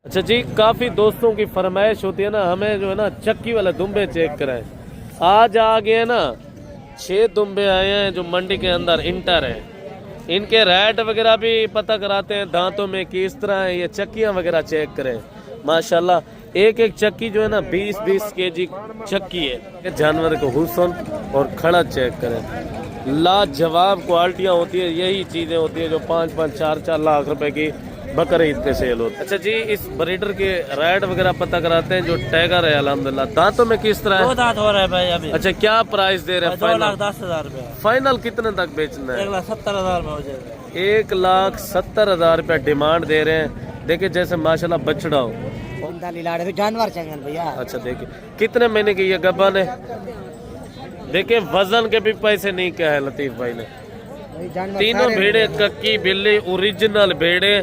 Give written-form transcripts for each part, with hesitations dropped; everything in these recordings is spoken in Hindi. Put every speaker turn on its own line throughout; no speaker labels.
अच्छा जी, काफ़ी दोस्तों की फरमाइश होती है ना, हमें जो है ना चक्की वाले दुम्बे चेक कराएं। आज आ गए ना 6 दुम्बे आए हैं जो मंडी के अंदर इंटर है। इनके रेट वगैरह भी पता कराते हैं, दांतों में किस तरह है, ये चक्कियाँ वगैरह चेक करें। माशाल्लाह एक एक चक्की जो है ना 20-20 केजी चक्की है। जानवर को हुस्न और खड़ा चेक करें, लाजवाब क्वालिटियाँ होती है। यही चीज़ें होती है जो 5-5, 4-4 लाख रुपए की बकरे ईद पे सेल होती है। अच्छा जी, इस ब्रीडर के रेट वगैरह पता कराते हैं। जो टैगर है अल्हम्दुलिल्लाह, दांतों में किस तरह है?
2 दांत हो रहा है भाई अभी।
अच्छा, क्या प्राइस दे रहे हैं?
2,10,000 रुपया।
फाइनल कितने तक बेचना है?
1,70,000 में हो जाएगा।
1,70,000 रुपया डिमांड दे रहे हैं। देखिए जैसे माशाल्लाह बछड़ा हो।
जानवर चाहिए भैया।
अच्छा देखिए कितने महीने की ये गब्बन है। देखिए वजन के भी पैसे नहीं कहे है लतीफ भाई ने। तीनों भेड़े कक्की बिल्ली ओरिजिनल भेड़े।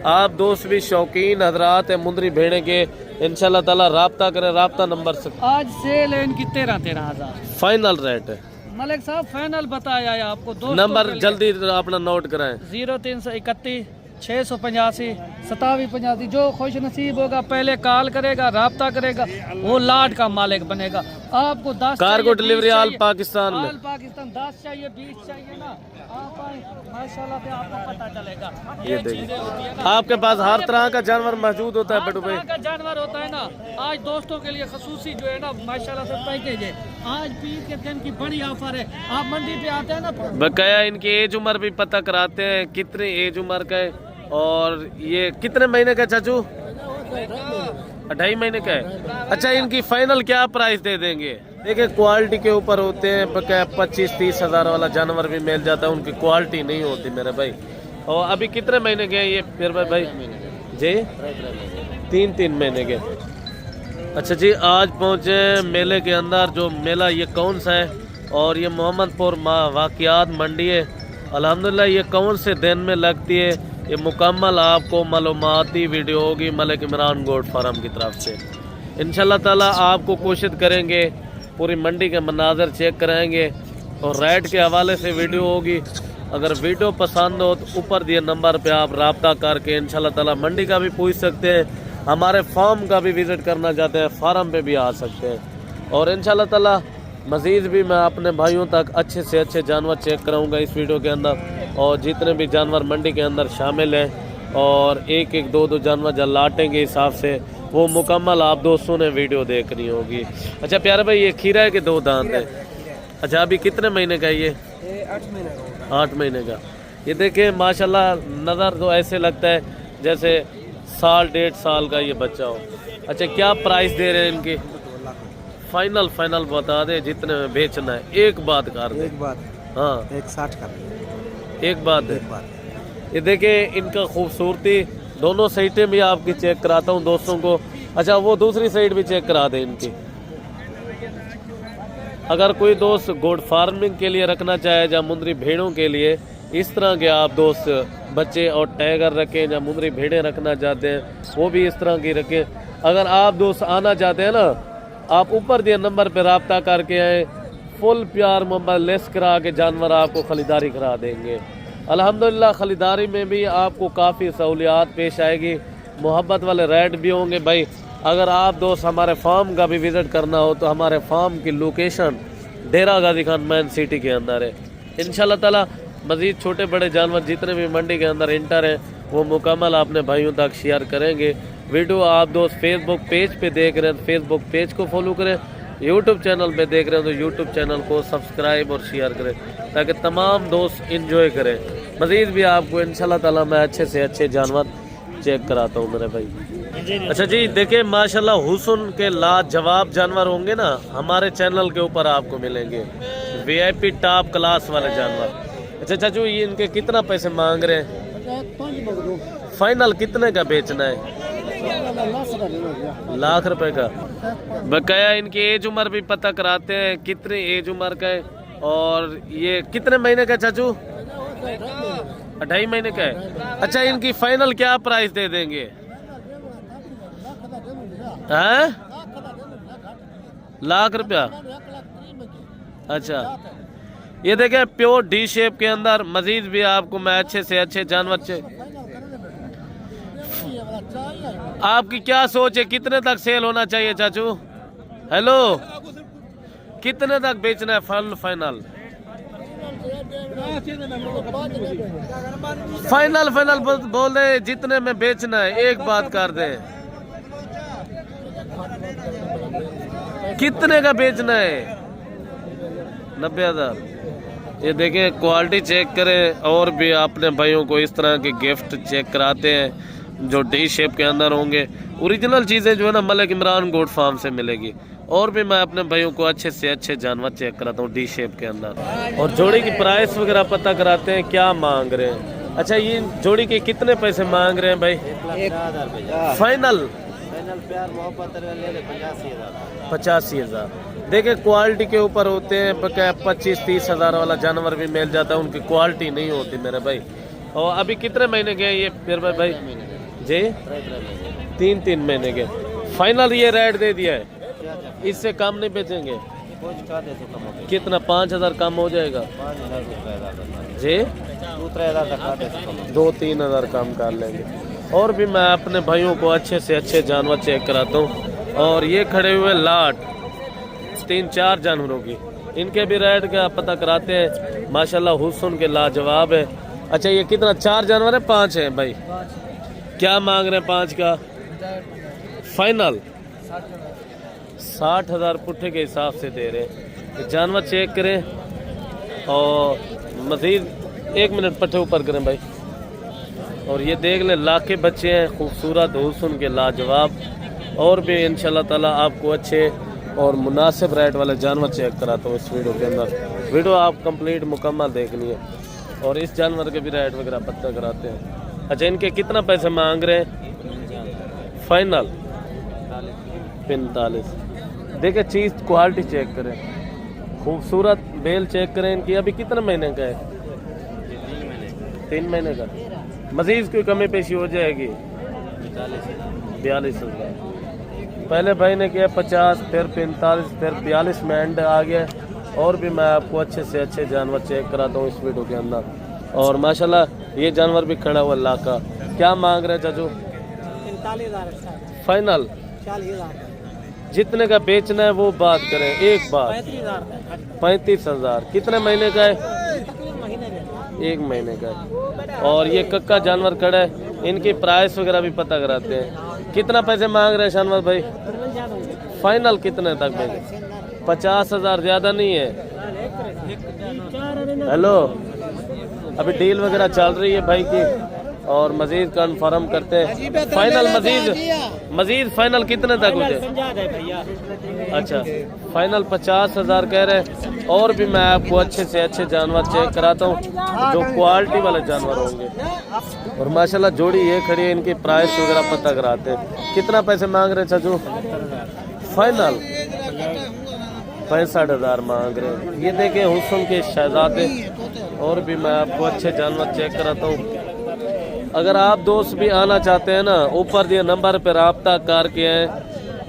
आप दोस्त भी शौकीन हजरात है मुंदरी भेड़े के, इंशाल्लाह ताला राब्ता करें। राब्ता नंबर से
आज सेल है इनकी 13,000
फाइनल रेट है।
मलिक साहब फाइनल बताया है आपको।
नंबर जल्दी अपना नोट कराएं।
0331 685 2785। जो खुश नसीब होगा पहले कॉल करेगा, राब्ता करेगा, वो लाड का मालिक बनेगा। आपको 10
कार्गो डिलीवरी ऑल पाकिस्तान में।
ऑल पाकिस्तान 10 चाहिए 20 चाहिए ना, आप आए माशाल्लाह से आपको पता चलेगा। ये चीजें होती है ना,
आपके पास हर तरह का जानवर मौजूद होता है बटू भाई।
का जानवर होता है ना। आज दोस्तों के लिए खसूसी जो है ना माशाल्लाह से पैकेज है। आज पीर के दिन की बड़ी ऑफर है। आप मंडी पे आते हैं ना,
बकाया इनकी एज उम्र भी पता कराते हैं, कितने एज उम्र का है और ये कितने महीने का चाचू? 2.5 महीने का है। अच्छा, इनकी फाइनल क्या प्राइस दे देंगे? देखिए क्वालिटी के ऊपर होते हैं, बकाया 25-30 हज़ार वाला जानवर भी मिल जाता है, उनकी क्वालिटी नहीं होती मेरे भाई। और अभी कितने महीने के हैं ये फिर भाई जी? 3-3 महीने के। अच्छा जी, आज पहुँचे मेले के अंदर। जो मेला ये कौन सा है? और ये मोहम्मदपुर वाक़ियात मंडी है। अल्हम्दुलिल्लाह ये कौन से दिन में लगती है, ये मुकम्मल आपको मालूमाती वीडियो होगी मलिक इमरान गोट फार्म की तरफ से। इंशाल्लाह ताला आपको कोशिश करेंगे पूरी मंडी के मनाजर चेक कराएंगे और रेट के हवाले से वीडियो होगी। अगर वीडियो पसंद हो तो ऊपर दिए नंबर पे आप राब्ता करके इंशाल्लाह ताला मंडी का भी पूछ सकते हैं, हमारे फार्म का भी विज़िट करना चाहते हैं, फार्म पे भी आ सकते हैं। और इंशाल्लाह ताला मज़ीद भी मैं अपने भाइयों तक अच्छे से अच्छे जानवर चेक कराऊंगा इस वीडियो के अंदर। और जितने भी जानवर मंडी के अंदर शामिल हैं और एक एक दो दो जानवर जब लाटेंगे हिसाब से, वो मुकम्मल आप दोस्तों ने वीडियो देखनी होगी। अच्छा प्यारे भाई, ये खीरा है कि 2 दांत है? अच्छा, अभी कितने महीने का है ये? 8 महीने का। ये देखिए माशाल्लाह नज़र तो ऐसे लगता है जैसे 1.5 साल का ये बच्चा हो। अच्छा, क्या प्राइस दे रहे हैं इनकी? फाइनल बता दे जितने में बेचना है। एक बात कर दे।
एक बात,
हाँ
160 का।
एक बात है। ये देखिए इनका खूबसूरती, दोनों साइडें भी आपकी चेक कराता हूँ दोस्तों को। अच्छा, वो दूसरी साइड भी चेक करा दें इनकी। अगर कोई दोस्त गोट फार्मिंग के लिए रखना चाहे या मुंदरी भेड़ों के लिए, इस तरह के आप दोस्त बच्चे और टैगर रखें या मुंदरी भेड़ें रखना चाहते हैं वो भी इस तरह की रखें। अगर आप दोस्त आना चाहते हैं ना, आप ऊपर दिए नंबर पर रब्ता करके आए, फुल प्यार मोहब्बत लेस करा के जानवर आपको खरीदारी करा देंगे। अल्हम्दुलिल्लाह खरीदारी में भी आपको काफ़ी सहूलियात पेश आएगी, मोहब्बत वाले रेट भी होंगे भाई। अगर आप दोस्त हमारे फार्म का भी विज़िट करना हो तो हमारे फार्म की लोकेशन डेरा गाजी खान मेन सिटी के अंदर है। इंशाल्लाह ताला मज़ीद छोटे बड़े जानवर जितने भी मंडी के अंदर इंटर हैं वो मुकम्मल अपने भाइयों तक शेयर करेंगे। वीडियो आप दोस्त फेसबुक पेज पे देख रहे हैं तो फेसबुक पेज को फॉलो करें, यूट्यूब चैनल पे देख रहे हैं तो यूट्यूब चैनल को सब्सक्राइब और शेयर करें ताकि तमाम दोस्त इंजॉय करें। मज़ीद भी आपको इंशाल्लाह ताला मैं अच्छे से अच्छे जानवर चेक कराता हूँ मेरे भाई। अच्छा जी, देखिए माशाल्लाह हुस्न के लाजवाब जानवर होंगे ना, हमारे चैनल के ऊपर आपको मिलेंगे VIP टॉप क्लास वाले जानवर। अच्छा चाचू, ये इनके कितना पैसे मांग रहे हैं? फाइनल कितने का बेचना है? लाख रुपए का। बकाया इनकी एज उम्र भी पता कराते हैं, कितने एज उम्र का है और ये कितने महीने का चाचू? 2.5 महीने का है। अच्छा, इनकी फाइनल क्या प्राइस दे देंगे? हैं? लाख रुपया। अच्छा, ये देखें प्योर डी शेप के अंदर। मजीद भी आपको मैं अच्छे से अच्छे जानवर आपकी क्या सोच है, कितने तक सेल होना चाहिए चाचू? हेलो, कितने तक बेचना है फल फाइनल? फाइनल फाइनल बोल दे, जितने में बेचना है एक बात कर दे। कितने का बेचना है? 90,000। ये देखें, क्वालिटी चेक करें। और भी अपने भाइयों को इस तरह के गिफ्ट चेक कराते हैं जो डी शेप के अंदर होंगे। ओरिजिनल चीज़ें जो है ना मलिक इमरान गोट फार्म से मिलेगी। और भी मैं अपने भाइयों को अच्छे से अच्छे जानवर चेक कराता हूँ डी शेप के अंदर। और जोड़ी की प्राइस वगैरह पता कराते हैं, क्या मांग रहे हैं। अच्छा, ये जोड़ी के कितने पैसे मांग रहे हैं भाई?
1,000
फाइनल?
प्यार मोहब्बत
85,000। देखिए, क्वालिटी के ऊपर होते हैं। 25-30 हज़ार वाला जानवर भी मिल जाता है, उनकी क्वालिटी नहीं होती मेरे भाई। और अभी कितने महीने के ये फिर भाई जी? 3 महीने के। फाइनल ये रेट दे दिया है, इससे कम नहीं बेचेंगे? कितना? 5,000 कम हो जाएगा जी? 2-3 हज़ार कम कर लेंगे। और भी मैं अपने भाइयों को अच्छे से अच्छे जानवर चेक कराता हूँ। और ये खड़े हुए लाट 3-4 जानवरों की, इनके भी रेट का पता कराते हैं। माशाल्लाह हुस्न के लाजवाब है। अच्छा, ये कितना? 4 जानवर है? 5 हैं भाई? क्या मांग रहे हैं 5 का? फाइनल 60,000 पुट्ठे के हिसाब से दे रहे हैं। जानवर चेक करें। और मज़ीद 1 मिनट पट्टे ऊपर करें भाई। और ये देख लें, लाखे बच्चे हैं, खूबसूरत हुस्न के लाजवाब। और भी इंशाल्लाह ताला आपको अच्छे और मुनासिब रेट वाले जानवर चेक कराता हूँ इस वीडियो के अंदर। वीडियो आप कंप्लीट मुकम्मल देखनी है। और इस जानवर के भी रेट वगैरह पता कराते हैं। अच्छा, इनके कितना पैसे मांग रहे हैं? फाइनल 45। देखिए, चीज़ क्वालिटी चेक करें, खूबसूरत बेल चेक करें। इनकी अभी कितने महीने का है? 3 महीने का। मजीद कोई कमी पेशी हो जाएगी? 42,000। पहले भाई ने किया 50, फिर 45, फिर 42 में एंड आ गया। और भी मैं आपको अच्छे से अच्छे जानवर चेक कराता हूँ इस वीडियो के अंदर। और माशाल्लाह ये जानवर भी खड़ा हुआ लाखा। क्या मांग रहे हैं चाचू?
45,000
फाइनल?
40,000
जितने का बेचना है वो बात करें, एक बात। 35,000। कितने महीने का है? 1 महीने का है। और ये कक्का जानवर खड़ा है, इनकी प्राइस वगैरह भी पता कराते हैं। कितना पैसे मांग रहे हैं शानवर भाई? फाइनल कितने तक देंगे? 50,000 ज़्यादा नहीं है? हेलो, अभी डील वगैरह चल रही है भाई की। और मजीद कन्फर्म करते हैं। फाइनल मजीद फाइनल कितने तक हो जाए? अच्छा, फाइनल 50,000 कह रहे हैं। और भी मैं आपको अच्छे से अच्छे जानवर चेक कराता हूँ जो क्वालिटी वाले जानवर होंगे। और माशाल्लाह जोड़ी ये खड़ी है, इनकी प्राइस वगैरह पता कराते हैं। कितना पैसे मांग रहे हैं चाचू? फाइनल 65,000 मांग रहे हैं। ये देखें, हुस्न के शहजादे। और भी मैं आपको अच्छे जानवर चेक कराता हूँ। अगर आप दोस्त भी आना चाहते हैं ना, ऊपर दिए नंबर पर रब्ता करके हैं,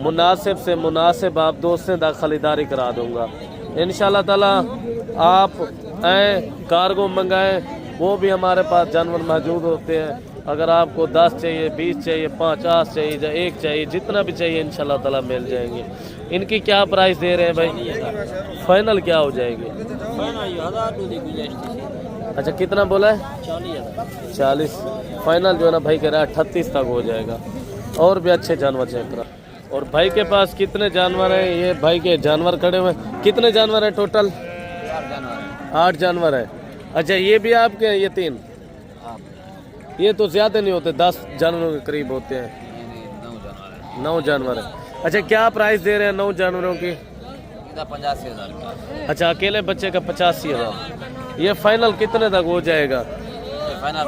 मुनासिब से मुनासिब आप दोस्त से खरीदारी करा दूंगा इंशाल्लाह ताला। आप आए, कार्गो मंगाएं, वो भी हमारे पास जानवर मौजूद होते हैं। अगर आपको 10 चाहिए, 20 चाहिए, 50 चाहिए या 1 चाहिए, जितना भी चाहिए इंशाल्लाह ताला मिल जाएंगे। इनकी क्या प्राइस दे रहे हैं भाई? फाइनल क्या हो जाएगी? अच्छा, कितना बोला है? 40। फाइनल जो है ना भाई कह रहा है 38 तक हो जाएगा। और भी अच्छे जानवर चेक करा। और भाई के पास कितने जानवर हैं? ये भाई के जानवर खड़े हुए। कितने जानवर हैं टोटल? 8 जानवर है। अच्छा, ये भी आपके हैं? ये 3? ये तो ज्यादा नहीं होते, 10 जानवरों के करीब होते हैं। 9 जानवर है। अच्छा, क्या प्राइस दे रहे हैं 9 जानवरों की?
85,000।
अच्छा, अकेले बच्चे का 85,000। ये फाइनल कितने तक हो जाएगा?
फाइनल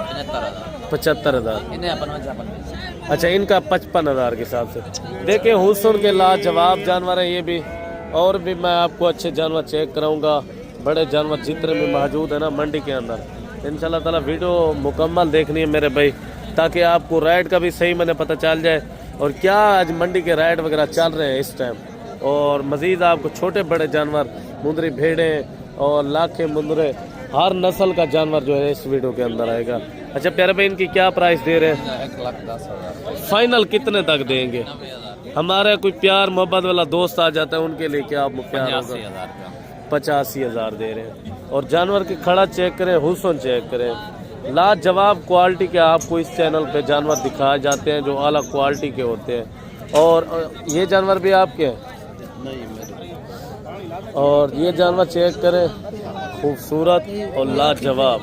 75,000। अच्छा, इनका 55,000 के हिसाब से। देखिए, हुस्न के लाजवाब जानवर है ये भी। और भी मैं आपको अच्छे जानवर चेक कराऊंगा, बड़े जानवर जितने भी मौजूद है ना मंडी के अंदर। इंशाल्लाह ताला वीडियो मुकम्मल देखनी है मेरे भाई, ताकि आपको रेट का भी सही मैंने पता चल जाए और क्या आज मंडी के रेट वगैरह चल रहे हैं इस टाइम। और मज़ीद आपको छोटे बड़े जानवर, मुंदरी भेड़ें और लाखे मुंदरे हर नस्ल का जानवर जो है इस वीडियो के अंदर आएगा। अच्छा प्यारे भाई, इनकी क्या प्राइस दे रहे हैं?
1,10,000।
फाइनल कितने तक देंगे? हमारा कोई प्यार मोहब्बत वाला दोस्त आ जाता है उनके लिए क्या प्यार होगा? 85,000 दे रहे हैं। और जानवर की खड़ा चेक करें, हुस्न चेक करें, लाजवाब क्वालिटी के आपको इस चैनल पे जानवर दिखाए जाते हैं जो आला क्वालिटी के होते हैं। और ये जानवर भी आपके हैं? और ये जानवर चेक करें, खूबसूरत और लाजवाब।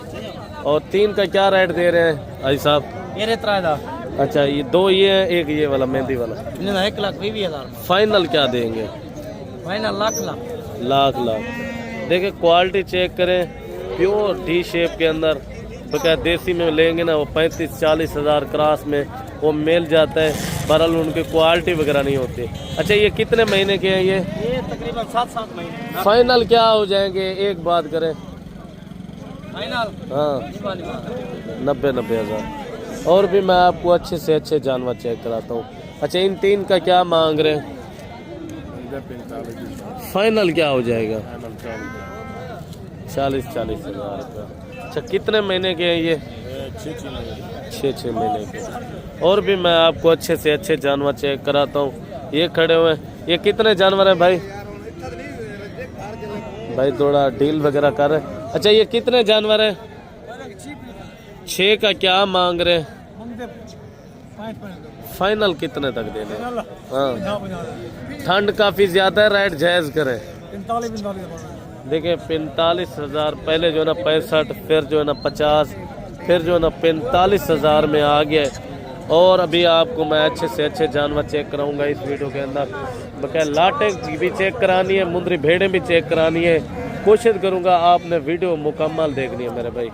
और 3 का क्या रेट दे रहे हैं भाई साहब?
ये रेतरा दा
अच्छा, ये 2 ये है, एक ये वाला मेहंदी वाला।
1,20,000
फाइनल क्या देंगे?
फाइनल लाख।
लाख। देखिए क्वालिटी चेक करें, प्योर डी शेप के अंदर। बकायदा देसी में लेंगे ना वो 35-40 हज़ार क्रॉस में वो मिल जाता है। बहरहाल उनकी क्वालिटी वगैरह नहीं होती। अच्छा ये कितने महीने के हैं ये?
तकरीबन 7 महीने।
फाइनल क्या हो जाएंगे? एक बात करें।
फाइनल
हाँ 90 हज़ार। और भी मैं आपको अच्छे से अच्छे जानवर चेक कराता हूँ। अच्छा इन 3 का क्या मांग रहे हैं? फाइनल क्या हो जाएगा? 40 हज़ार का। अच्छा कितने महीने के हैं ये? 6 महीने के। और भी मैं आपको अच्छे से अच्छे जानवर चेक कराता हूँ। ये खड़े हुए हैं, ये कितने जानवर हैं भाई? भाई थोड़ा डील वगैरह कर रहे हैं। अच्छा ये कितने जानवर हैं? 6 का क्या मांग रहे हैं? फाइनल कितने तक देने? हाँ ठंड काफी ज्यादा है, रेट जायज करें। देखिए 45 हज़ार, पहले जो है ना 65, फिर जो है ना 50, फिर जो है ना 45 हज़ार में आ गया। और अभी आपको मैं अच्छे से अच्छे जानवर चेक कराऊंगा इस वीडियो के अंदर। बकायदा लाटें भी चेक करानी है, मुंदरी भेड़ें भी चेक करानी है। कोशिश करूंगा आपने वीडियो मुकम्मल देखनी है मेरे भाई।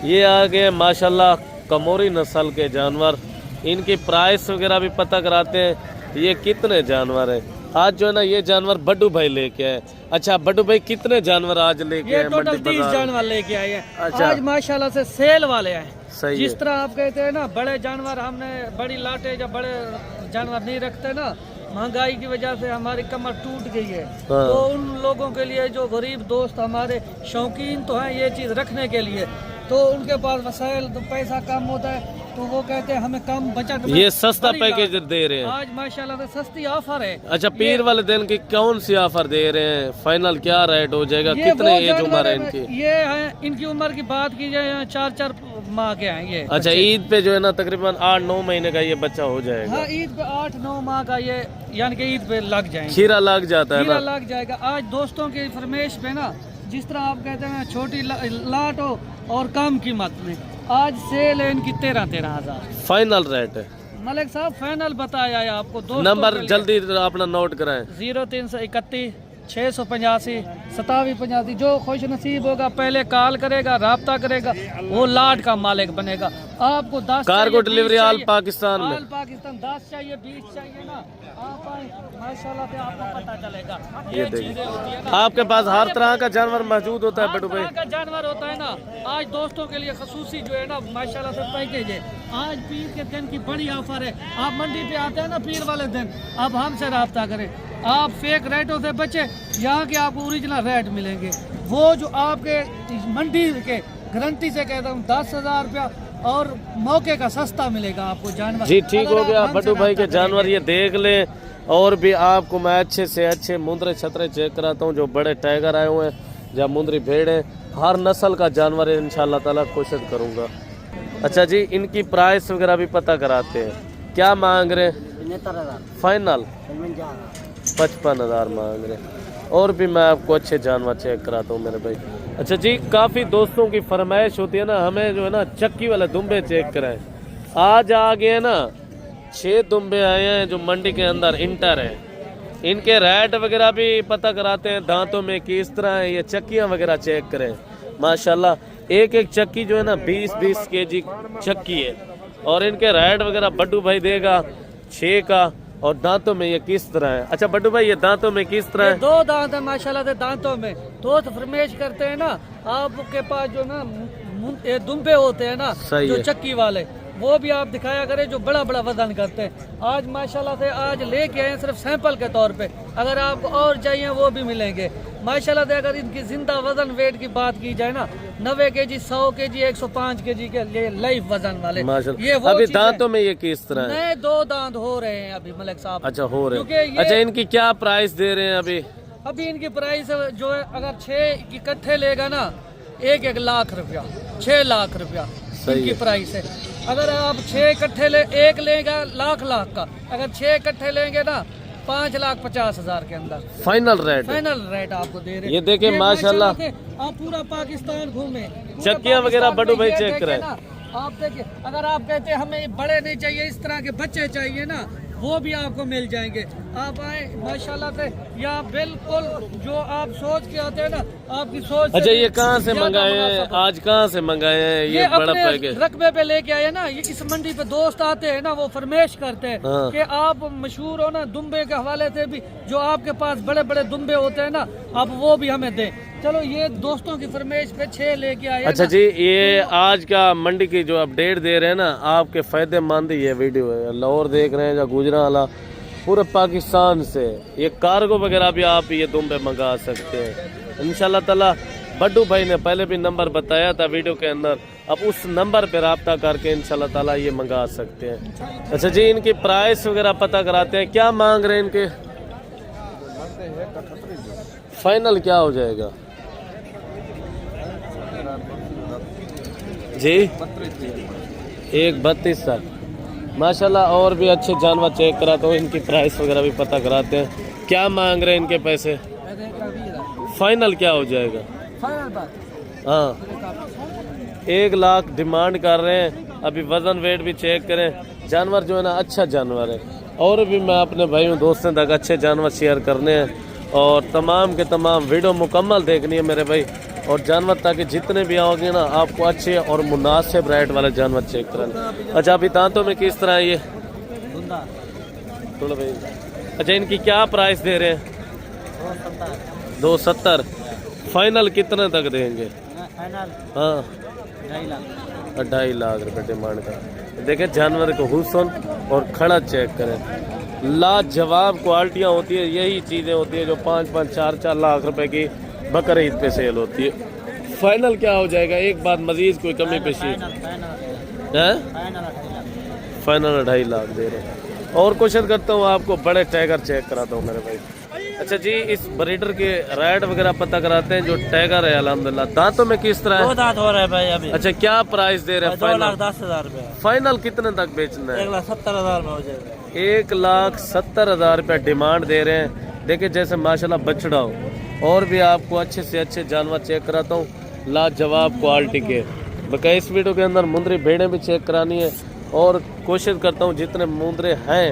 ये आ गए माशाल्लाह कमोरी नस्ल के जानवर। इनकी प्राइस वगैरह भी पता कराते हैं। ये कितने जानवर है? आज जो है ना ये जानवर बड्डू भाई लेके आए। अच्छा बड्डू भाई कितने जानवर आज लेके आए?
टोटल 30 जानवर लेके आए हैं।
अच्छा।
आज माशाल्लाह से सेल वाले हैं।
सही
जिस
है।
तरह आप कहते हैं ना बड़े जानवर, हमने बड़ी लाटे या बड़े जानवर नहीं रखते ना, महंगाई की वजह से हमारी कमर टूट गई है।
हाँ।
तो उन लोगों के लिए जो गरीब दोस्त हमारे शौकीन तो हैं ये चीज़ रखने के लिए, तो उनके पास वसाइल तो पैसा कम होता है तो वो कहते हैं हमें कम बचत में
ये सस्ता
बड़ी
पैकेज
लाट।
दे रहे हैं।
आज माशाल्लाह से सस्ती ऑफर है।
अच्छा पीर वाले दिन की कौन सी ऑफर दे रहे हैं? फाइनल क्या रेट हो जाएगा?
ये
कितने
वो
एज
जानवर
उम्र है
हैं,
इनकी?
ये है इनकी उम्र की बात की जाए 4 माह के हैं ये।
अच्छा ईद पे जो है ना तकरीबन 8-9 महीने का ये बच्चा हो जाएगा।
हाँ ईद पे 8-9 माह का ये, यानी कि ईद पे लग जाएंगे।
खीरा लग जाता है
खीरा
ना।
लग जाएगा। आज दोस्तों की फरमाइश पे ना, जिस तरह आप कहते हैं छोटी लाट हो और कम कीमत में, आज सेल है इनकी 13 हज़ार।
फाइनल रेट है।
मलिक साहब फाइनल बताया है आपको।
नंबर जल्दी अपना नोट कराएं।
0331 685 2785। जो खुश नसीब होगा पहले कॉल करेगा, राब्ता करेगा, वो लाट का मालिक बनेगा। आपको 10
कार्गो डिलीवरी ऑल पाकिस्तान में।
ऑल पाकिस्तान 10 चाहिए 20 चाहिए ना, आप आए माशाल्लाह से आपको पता चलेगा।
ये
चीजें
देखिए
होती है ना,
आपके पास हर तरह का जानवर मौजूद होता है
हर
बड़ू भाई।
तरह का जानवर होता है ना। आज दोस्तों के लिए खसूसी जो है ना माशाल्लाह से पैकेज है। आज पीर के दिन की बड़ी ऑफर है। आप मंडी पे आते हैं ना पीर वाले दिन, अब हमसे राब्ता करें। आप फेक रेटों से बचे, यहाँ के आपको ओरिजिनल रेट मिलेंगे। वो जो आपके मंडी के गारंटी से कहता हूँ 10,000 रुपया और मौके का सस्ता मिलेगा आपको जानवर।
जी ठीक
अगर
हो
आप
गया
हमसे
बड्डू भाई के
राब्ता
जानवर
करेंगे।
ये देख ले। और भी आपको मैं अच्छे से अच्छे मुंदरे छतरे चेक कराता हूँ जो बड़े टाइगर आए हुए हैं, जहाँ मुंदरी भेड़ है। हर नस्ल का जानवर है इंशाल्लाह ताला, कोशिश करूँगा। अच्छा जी इनकी प्राइस वगैरह भी पता कराते हैं। क्या मांग रहे?
75,000।
फाइनल 55 हज़ार मांग रहे। और भी मैं आपको अच्छे जानवर चेक कराता हूँ मेरे भाई। अच्छा जी काफ़ी दोस्तों की फरमाइश होती है ना, हमें जो है ना चक्की वाले दुम्बे चेक कराएं। आज आ गए ना 6 दुम्बे आए हैं जो मंडी के अंदर इंटर है। इनके रेट वगैरह भी पता कराते हैं, दांतों में किस तरह है, ये चक्कियाँ वगैरह चेक करें। माशाल्लाह एक एक चक्की जो है ना 20-20 kg चक्की है। और इनके रेट वगैरह बड्डू भाई देगा 6 का। और दांतों में ये किस तरह है? अच्छा बड्डू भाई ये दांतों में किस तरह
ये
है?
2 दांत है माशाल्लाह से दांतों में। दोस्त फरमाइश करते हैं ना, आपके पास जो ना ये दुम्बे होते हैं ना
सही
जो
है।
चक्की वाले, वो भी आप दिखाया करें जो बड़ा बड़ा वजन करते हैं। आज माशाल्लाह से आज लेके आए हैं सिर्फ सैंपल के तौर पे, अगर आप और चाहिए वो भी मिलेंगे माशाल्लाह से। अगर इनकी जिंदा वजन वेट की बात की जाए ना, 90 kg, 100 kg, 105 kg के लिए लाइव वजन वाले। ये वो
अभी
चीज़ है।
दांतों में ये किस तरह है?
नए 2 दांत हो रहे हैं अभी मलिक साहब।
अच्छा हो रहे
क्योंकि
हैं।
ये-
अच्छा इनकी क्या प्राइस दे रहे हैं अभी?
अभी इनकी प्राइस जो है, अगर 6 इकट्ठे लेगा ना 1 लाख रुपया, 6 लाख रुपया
सही
इनकी
है।
प्राइस है। अगर आप 6 इकट्ठे ले, एक लेगा लाख का, अगर 6 इकट्ठे लेंगे ना 5,50,000 के अंदर
फाइनल रेट?
फाइनल रेट आपको दे रहे हैं।
ये देखें माशाल्लाह
से आप पूरा पाकिस्तान घूमे, पूरा
चक्कियाँ वगैरह
पाकिस्तान
बड़ू
में
भाई
ये
चेक
देखें
कराएं।
ना, आप देखिए अगर आप कहते हैं हमें बड़े नहीं चाहिए, इस तरह के बच्चे चाहिए ना, वो भी आपको मिल जाएंगे। आप आए माशाल्लाह से, या बिल्कुल जो आप सोच के आते हैं ना, आपकी सोच से
अच्छा ये कहाँ से
ज्यादा
मंगाए हैं?
मुनासिब है।
आज कहाँ से मंगाए हैं ये बड़ा
अपने
पैकेज?
रकबे पे लेके आए ना, ये इस मंडी पे दोस्त आते हैं ना, वो फरमाइश करते हैं
हाँ।
कि आप मशहूर हो ना दुम्बे के हवाले से भी, जो आपके पास बड़े बड़े दुम्बे होते हैं ना, आप वो भी हमें दें। चलो ये दोस्तों की फरमाइश पे 6 लेके आए।
अच्छा जी, ये आज का मंडी की जो अपडेट दे रहे हैं ना, आपके फायदेमंद ये वीडियो है। लाहौर देख रहे हैं या गुजरावाला, पूरे पाकिस्तान से ये कार्गो वगैरह भी आप ये दुम्बे मंगा सकते हैं इंशाल्लाह ताला। बड्डू भाई ने पहले भी नंबर बताया था वीडियो के अंदर, अब उस नंबर पे रब्ता करके इंशाल्लाह ताला ये मंगा सकते हैं। अच्छा जी, इनकी प्राइस वगैरह पता कराते हैं, क्या मांग रहे हैं इनके? फाइनल क्या हो जाएगा जी? 1,32 तक माशाल्लाह। और भी अच्छे जानवर चेक कराता हूँ, इनकी प्राइस वगैरह भी पता कराते हैं। क्या मांग रहे हैं इनके पैसे? फाइनल क्या हो जाएगा? हाँ 1 लाख डिमांड कर रहे हैं। अभी वजन वेट भी चेक करें। जानवर जो है ना अच्छा जानवर है, और भी मैं अपने भाइयों दोस्तों तक अच्छे जानवर शेयर करने हैं, और तमाम के तमाम वीडियो मुकम्मल देखनी है मेरे भाई। और जानवर ताकि जितने भी आओगे ना आपको अच्छे और मुनासिब रेट वाले जानवर चेक कराने। अच्छा अभी दांतों में किस तरह है ये? थोड़ा भाई। अच्छा इनकी क्या प्राइस दे रहे हैं? 270। फाइनल कितने तक देंगे? हाँ 2.5 लाख रुपए डिमांड का। देखें जानवर को हुस्न और खड़ा चेक करें, लाजवाब क्वालिटियाँ होती है। यही चीज़ें होती है जो 5-5, 4-4 लाख रुपए की बकर ईद पे सेल होती है। फाइनल क्या हो जाएगा? एक बात मजीद कोई कमी पेशी है? फाइनल 2.5 लाख दे रहे हैं। और क्वेश्चन करता हूँ, आपको बड़े टैगर चेक कराता हूँ मेरे भाई। अच्छा जी, इस ब्रीडर के रेट वगैरह पता कराते हैं। जो टैगर है अल्हम्दुलिल्लाह, दांतों में किस तरह है?
2 दांत हो रहे हैं भाई अभी।
अच्छा क्या प्राइस दे रहे हैं?
2,10,000 रुपये।
फाइनल कितने तक बेचना है?
1,70,000 में हो जाएगा।
1,70,000 रुपये डिमांड दे रहे हैं। देखिए जैसे माशाल्लाह बछड़ा हो। और भी आपको अच्छे से अच्छे जानवर चेक कराता हूँ, लाजवाब क्वालिटी के। बकाया इस वीडियो के अंदर मुंदरी भेड़ें भी चेक करानी है, और कोशिश करता हूँ जितने मुंदरे हैं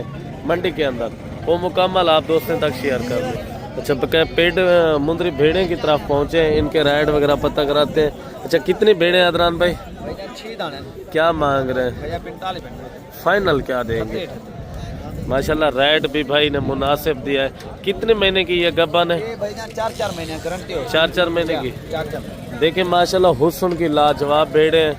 मंडी के अंदर वो मुकम्मल आप दोस्तों तक शेयर कर दें। अच्छा बकाया पेट मुंदरी भेड़ें की तरफ पहुँचे हैं, इनके रेट वगैरह पता कराते हैं। अच्छा कितनी भेड़ें हैं अदनान भाई?
6 दाने।
क्या मांग रहे हैं?
45।
फाइनल क्या देंगे? माशाल्लाह रेट भी भाई ने मुनासिब दिया है। कितने महीने की ये गब्बन है?
4-4 महीने गारंटी हो।
4-4 महीने की।
4-4।
देखिए माशाल्लाह हुस्न की लाजवाब भेड़ें हैं।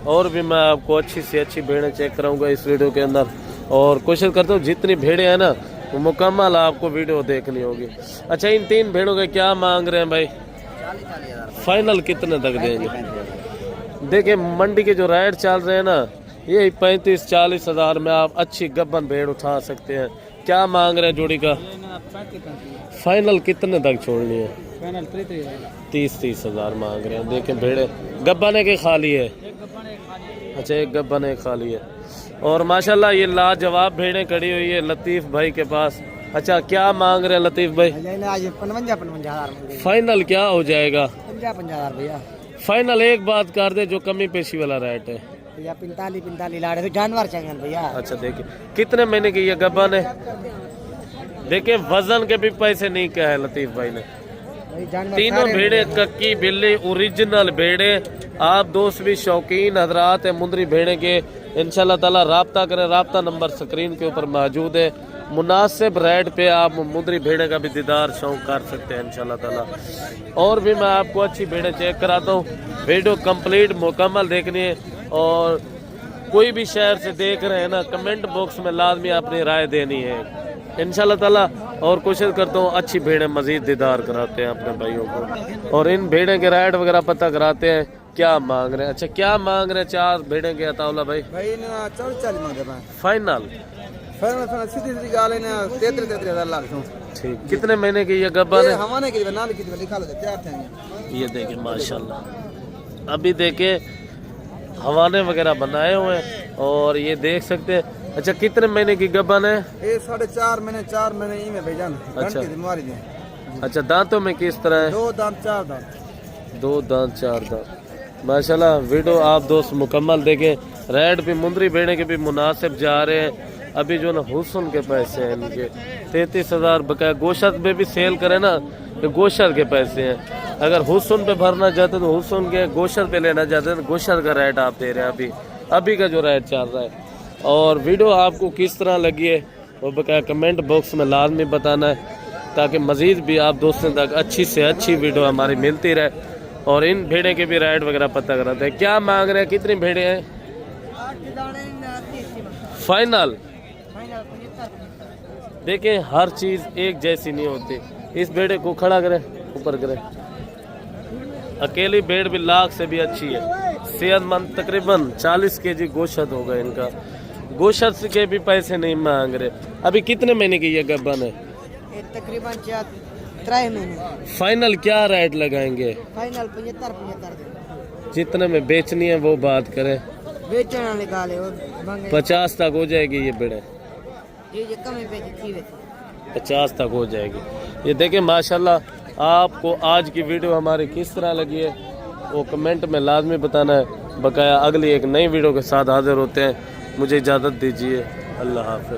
और भी मैं आपको अच्छी से अच्छी भेड़ें चेक कराऊंगा इस वीडियो के अंदर, और कोशिश करता हूँ जितनी भेड़ें हैं ना वो मुकम्मल आपको वीडियो देखनी होगी। अच्छा इन 3 भेड़ों के क्या मांग रहे हैं भाई?
40,000।
फाइनल कितने तक देंगे? देखिए मंडी के जो रेट चल रहे हैं ना, यही 35-40 हज़ार में आप अच्छी गब्बन भेड़ उठा सकते हैं। क्या मांग रहे हैं जोड़ी का? फाइनल कितने तक छोड़नी है? 30 हज़ार मांग रहे हैं। देखें भेड़े गब्बन के खाली है। अच्छा एक गब्बन एक खाली है। और माशाल्लाह ये लाजवाब भेड़ें खड़ी हुई है लतीफ़ भाई के पास। अच्छा क्या मांग रहे हैं लतीफ़ भाई?
55,000।
फाइनल क्या हो जाएगा?
50,000 भैया।
फाइनल एक बात कर दे जो कमी पेशी वाला रेट है।
भैया 45 लाड़ से जानवर चाहिए भैया।
अच्छा देखिए कितने महीने की ये गब्बन है? देखिए वजन के भी पैसे नहीं कहे है लतीफ़ भाई ने। तीनों भेड़े कक्की बिल्ली ओरिजिनल भेड़े। आप दोस्त भी शौकीन हजरात है मुंदरी भेड़े के, इंशाल्लाह ताला राब्ता करें। राब्ता नंबर स्क्रीन के ऊपर मौजूद है। मुनासिब रेट पे आप मुंदरी भेड़े का भी दीदार शौक कर सकते हैं इंशाल्लाह ताला। और भी मैं आपको अच्छी भेड़ें चेक कराता हूँ। वीडियो कंप्लीट मुकम्मल देखनी है, और कोई भी शहर से देख रहे हैं ना, कमेंट बॉक्स में लाजमी अपनी राय देनी है इंशाल्लाह ताला। और कोशिश करता हूँ अच्छी भेड़ें मजीद दीदार कराते हैं अपने भाइयों को, और इन भेड़ें के रेट वगैरह पता कराते हैं क्या मांग रहे हैं। अच्छा क्या मांग रहे हैं 4 भेड़ें के अताउल्ला भाई?
भाई ना 40 मांग रहे हैं
फाइनल?
फाइनल सीधी सीधी गाल है ना 33,000 लाख सौ।
ठीक, कितने महीने की ये गब्बा है?
हमारे के नाम कितने लिखा लो तैयार थे।
ये देखें माशाल्लाह, अभी देखें हवाने वगैरह बनाए हुए हैं और ये देख सकते हैं। अच्छा कितने महीने की गब्बन है?
ये 4.5 महीने 4 महीने ही में भेजान।
अच्छा।
की बीमारी है।
अच्छा दांतों में किस तरह है?
2 दांत 4 दांत।
2 दांत 4 दांत माशाल्लाह। वीडियो आप दोस्त मुकम्मल देखें। रेट भी मुंदरी भेड़े के भी मुनासिब जा रहे हैं। अभी जो ना हुस्न के पैसे हैं इनके 33,000 बकाया। गोशत में भी सेल करें ना तो गोशत के पैसे हैं। अगर हुस्न पे भरना चाहते तो हुस्न के, गोशत पे लेना चाहते तो गोशत का रेट आप दे रहे हैं अभी का जो रेट चल रहा है। और वीडियो आपको किस तरह लगी है वो बकाया कमेंट बॉक्स में लाजमी बताना है, ताकि मज़ीद भी आप दोस्तों तक अच्छी से अच्छी वीडियो हमारी मिलती रहे। और इन भेड़े के भी रेट वगैरह पता कराते हैं। क्या मांग रहे हैं, कितनी भेड़े हैं? फाइनल? देखें हर चीज़ एक जैसी नहीं होती। इस भेड़े को खड़ा करें, ऊपर करें। अकेली भेड़ भी लाख से भी अच्छी है, सेहतमंद। तकरीबन 40 kg गोशत होगा इनका। गोशत के भी पैसे नहीं मांग रहे। अभी कितने महीने की ये गब्बन है?
तकरीबन 3 महीने।
फाइनल क्या रेट लगाएंगे?
फाइनल 75
जितने में बेचनी है वो बात करें।
बेचना निकाले
50 तक हो जाएगी ये भेड़े?
ये कम ही
50 तक हो जाएगी। ये देखें माशाल्लाह। आपको आज की वीडियो हमारी किस तरह लगी है वो कमेंट में लाजमी बताना है। बकाया अगली एक नई वीडियो के साथ हाजिर होते हैं। मुझे इजाज़त दीजिए। अल्लाह हाफ़िज़।